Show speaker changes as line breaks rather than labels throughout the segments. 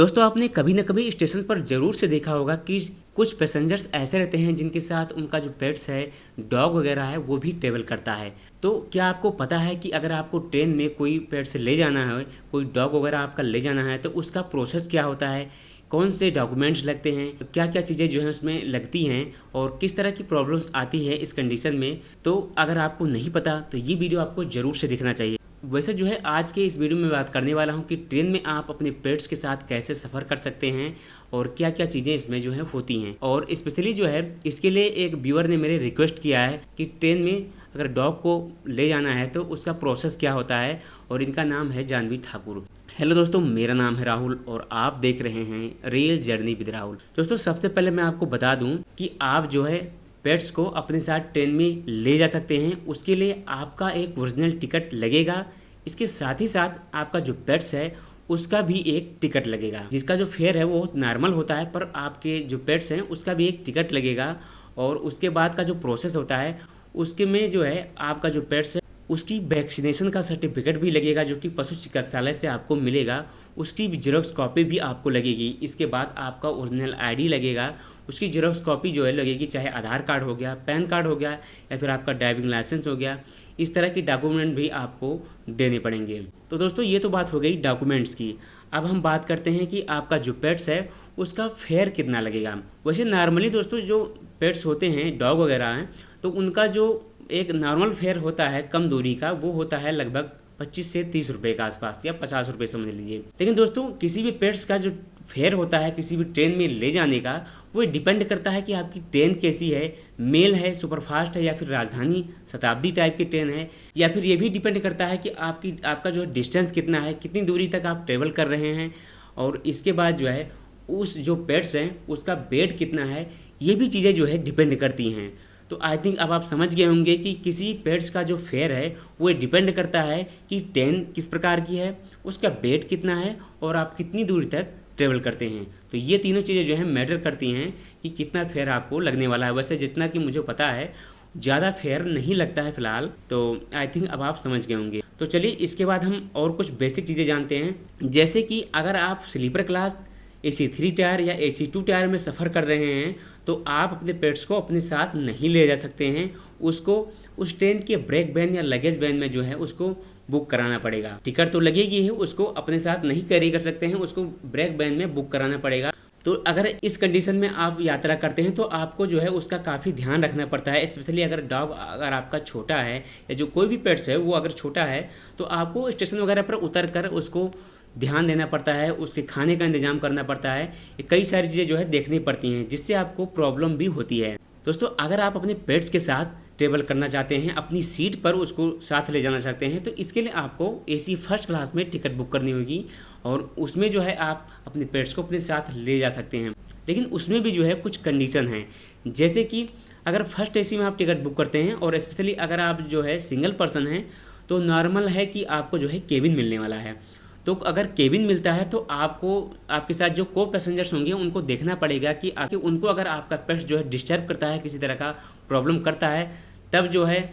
दोस्तों आपने कभी न कभी स्टेशन पर ज़रूर से देखा होगा कि कुछ पैसेंजर्स ऐसे रहते हैं जिनके साथ उनका जो पेट्स है, डॉग वगैरह है, वो भी ट्रेवल करता है। तो क्या आपको पता है कि अगर आपको ट्रेन में कोई पेट्स ले जाना है, कोई डॉग वगैरह आपका ले जाना है, तो उसका प्रोसेस क्या होता है, कौन से डॉक्यूमेंट्स लगते हैं, क्या क्या चीज़ें जो हैं उसमें लगती हैं और किस तरह की प्रॉब्लम्स आती है इस कंडीशन में। तो अगर आपको नहीं पता तो ये वीडियो आपको ज़रूर से देखना चाहिए। वैसे जो है आज के इस वीडियो में बात करने वाला हूँ कि ट्रेन में आप अपने पेट्स के साथ कैसे सफ़र कर सकते हैं और क्या क्या चीज़ें इसमें जो है होती हैं। और स्पेशली जो है इसके लिए एक व्यूअर ने मेरे रिक्वेस्ट किया है कि ट्रेन में अगर डॉग को ले जाना है तो उसका प्रोसेस क्या होता है, और इनका नाम है जानवी ठाकुर। हेलो दोस्तों, मेरा नाम है राहुल और आप देख रहे हैं रियल जर्नी विद राहुल। दोस्तों सबसे पहले मैं आपको बता दूं कि आप जो है पेट्स को अपने साथ ट्रेन में ले जा सकते हैं। उसके लिए आपका एक ओरिजिनल टिकट लगेगा। इसके साथ ही साथ आपका जो पेट्स है उसका भी एक टिकट लगेगा, जिसका जो फेयर है वो नॉर्मल होता है, पर आपके जो पेट्स हैं उसका भी एक टिकट लगेगा। और उसके बाद का जो प्रोसेस होता है उसके में जो है आपका जो पेट्स है उसकी वैक्सीनेशन का सर्टिफिकेट भी लगेगा, जो कि पशु चिकित्सालय से आपको मिलेगा। उसकी भी जेरॉक्स कॉपी भी आपको लगेगी। इसके बाद आपका ओरिजिनल आईडी लगेगा, उसकी जेरॉक्स कॉपी जो है लगेगी, चाहे आधार कार्ड हो गया, पैन कार्ड हो गया, या फिर आपका ड्राइविंग लाइसेंस हो गया। इस तरह की डॉक्यूमेंट भी आपको देने पड़ेंगे। तो दोस्तों ये तो बात हो गई डॉक्यूमेंट्स की। अब हम बात करते हैं कि आपका जो पेट्स है उसका फेयर कितना लगेगा। वैसे नॉर्मली दोस्तों जो पेट्स होते हैं, डॉग वगैरह हैं, तो उनका जो एक नॉर्मल फेयर होता है कम दूरी का, वो होता है लगभग 25 से 30 रुपये के आसपास, या 50 रुपये समझ लीजिए। लेकिन दोस्तों किसी भी पेट्स का जो फेयर होता है किसी भी ट्रेन में ले जाने का, वो डिपेंड करता है कि आपकी ट्रेन कैसी है, मेल है, सुपरफास्ट है, या फिर राजधानी शताब्दी टाइप की ट्रेन है, या फिर ये भी डिपेंड करता है कि आपका जो डिस्टेंस कितना है, कितनी दूरी तक आप ट्रेवल कर रहे हैं, और इसके बाद जो है उस जो पेट्स हैं उसका वेट कितना है, ये भी चीज़ें जो है डिपेंड करती हैं। तो आई थिंक अब आप समझ गए होंगे कि किसी पेट्स का जो फेयर है वो डिपेंड करता है कि ट्रेन किस प्रकार की है, उसका वेट कितना है, और आप कितनी दूरी तक ट्रेवल करते हैं। तो ये तीनों चीज़ें जो है मैटर करती हैं कि कितना फेयर आपको लगने वाला है। वैसे जितना कि मुझे पता है ज़्यादा फेयर नहीं लगता है फ़िलहाल, तो आई थिंक अब आप समझ गए होंगे। तो चलिए इसके बाद हम और कुछ बेसिक चीज़ें जानते हैं, जैसे कि अगर आप स्लीपर क्लास, AC 3 टायर या AC 2 टायर में सफ़र कर रहे हैं तो आप अपने पेट्स को अपने साथ नहीं ले जा सकते हैं। उसको उस ट्रेन के ब्रेक वैन या लगेज वैन में जो है उसको बुक कराना पड़ेगा। टिकट तो लगेगी ही, उसको अपने साथ नहीं कैरी कर सकते हैं, उसको ब्रेक वैन में बुक कराना पड़ेगा। तो अगर इस कंडीशन में आप यात्रा करते हैं तो आपको जो है उसका काफ़ी ध्यान रखना पड़ता है। स्पेशली अगर डॉग अगर आपका छोटा है या जो कोई भी पेट्स है वो अगर छोटा है तो आपको स्टेशन वगैरह पर उतर कर उसको ध्यान देना पड़ता है, उसके खाने का इंतजाम करना पड़ता है। ये कई सारी चीज़ें जो है देखनी पड़ती हैं, जिससे आपको प्रॉब्लम भी होती है। दोस्तों अगर आप अपने पेट्स के साथ ट्रेवल करना चाहते हैं, अपनी सीट पर उसको साथ ले जाना चाहते हैं, तो इसके लिए आपको AC फर्स्ट क्लास में टिकट बुक करनी होगी, और उसमें जो है आप अपने पेट्स को अपने साथ ले जा सकते हैं। लेकिन उसमें भी जो है कुछ कंडीशन हैं, जैसे कि अगर फर्स्ट AC में आप टिकट बुक करते हैं, और स्पेशली अगर आप जो है सिंगल पर्सन हैं, तो नॉर्मल है कि आपको जो है केबिन मिलने वाला है। तो अगर केबिन मिलता है तो आपको आपके साथ जो को पैसेंजर्स होंगे उनको देखना पड़ेगा कि उनको अगर आपका पेट्स जो है डिस्टर्ब करता है, किसी तरह का प्रॉब्लम करता है, तब जो है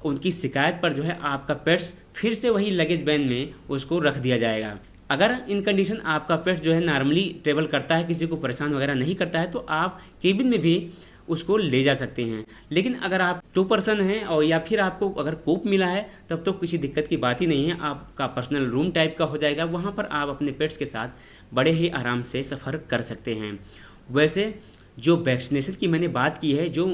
उनकी शिकायत पर जो है आपका पेट्स फिर से वही लगेज वैन में उसको रख दिया जाएगा। अगर इन कंडीशन आपका पेट्स जो है नॉर्मली ट्रेवल करता है, किसी को परेशान वगैरह नहीं करता है, तो आप केबिन में भी उसको ले जा सकते हैं। लेकिन अगर आप 2 पर्सन हैं और या फिर आपको अगर कूप मिला है, तब तो किसी दिक्कत की बात ही नहीं है, आपका पर्सनल रूम टाइप का हो जाएगा। वहाँ पर आप अपने पेट्स के साथ बड़े ही आराम से सफ़र कर सकते हैं। वैसे जो वैक्सीनेशन की मैंने बात की है, जो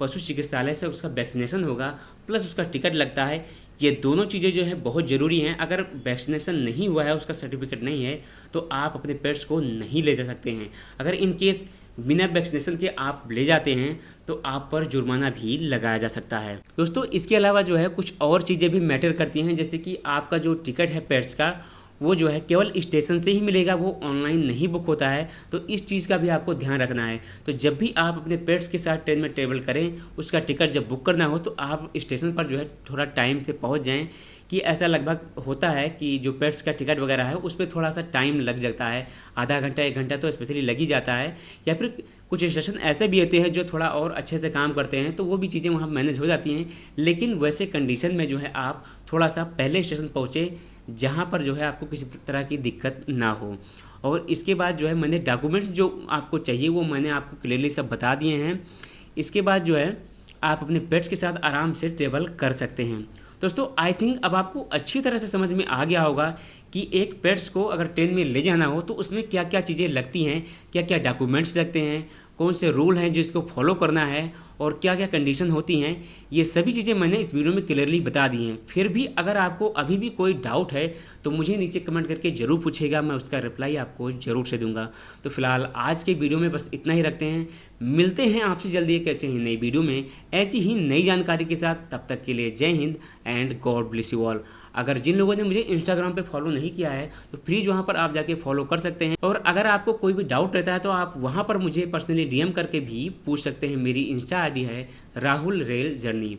पशु चिकित्सालय से उसका वैक्सीनेशन होगा प्लस उसका टिकट लगता है, ये दोनों चीज़ें जो है बहुत ज़रूरी हैं। अगर वैक्सीनेशन नहीं हुआ है, उसका सर्टिफिकेट नहीं है, तो आप अपने पेट्स को नहीं ले जा सकते हैं। अगर इन केस बिना वैक्सीनेशन के आप ले जाते हैं तो आप पर जुर्माना भी लगाया जा सकता है। दोस्तों इसके अलावा जो है कुछ और चीज़ें भी मैटर करती हैं, जैसे कि आपका जो टिकट है पेट्स का, वो जो है केवल स्टेशन से ही मिलेगा, वो ऑनलाइन नहीं बुक होता है। तो इस चीज़ का भी आपको ध्यान रखना है। तो जब भी आप अपने पेट्स के साथ ट्रेन में ट्रेवल करें, उसका टिकट जब बुक करना हो तो आप स्टेशन पर जो है थोड़ा टाइम से पहुंच जाएं। कि ऐसा लगभग होता है कि जो पेट्स का टिकट वगैरह है उस पर थोड़ा सा टाइम लग जाता है, आधा घंटा 1 घंटा तो स्पेशली लग ही जाता है। या फिर कुछ स्टेशन ऐसे भी होते हैं जो थोड़ा और अच्छे से काम करते हैं, तो वो भी चीज़ें वहाँ मैनेज हो जाती हैं। लेकिन वैसे कंडीशन में जो है आप थोड़ा सा पहले स्टेशन पहुँचे, जहाँ पर जो है आपको किसी तरह की दिक्कत ना हो। और इसके बाद जो है मैंने डॉक्यूमेंट्स जो आपको चाहिए वो मैंने आपको क्लियरली सब बता दिए हैं। इसके बाद जो है आप अपने पेट्स के साथ आराम से ट्रेवल कर सकते हैं। दोस्तों आई थिंक अब आपको अच्छी तरह से समझ में आ गया होगा कि एक पेट्स को अगर ट्रेन में ले जाना हो तो उसमें क्या क्या चीज़ें लगती हैं, क्या क्या डॉक्यूमेंट्स लगते हैं, कौन से रूल हैं जो इसको फॉलो करना है और क्या क्या कंडीशन होती हैं, ये सभी चीज़ें मैंने इस वीडियो में क्लियरली बता दी हैं। फिर भी अगर आपको अभी भी कोई डाउट है तो मुझे नीचे कमेंट करके ज़रूर पूछेगा, मैं उसका रिप्लाई आपको ज़रूर से दूंगा। तो फिलहाल आज के वीडियो में बस इतना ही रखते हैं, मिलते हैं आपसे जल्दी एक ऐसे ही नई वीडियो में ऐसी ही नई जानकारी के साथ। तब तक के लिए जय Hind and God bless you all. अगर जिन लोगों ने मुझे इंस्टाग्राम पे फॉलो नहीं किया है तो प्लीज़ वहाँ पर आप जाके फॉलो कर सकते हैं, और अगर आपको कोई भी डाउट रहता है तो आप वहाँ पर मुझे पर्सनली DM करके भी पूछ सकते हैं। मेरी इंस्टा ID है राहुल रेल जर्नी।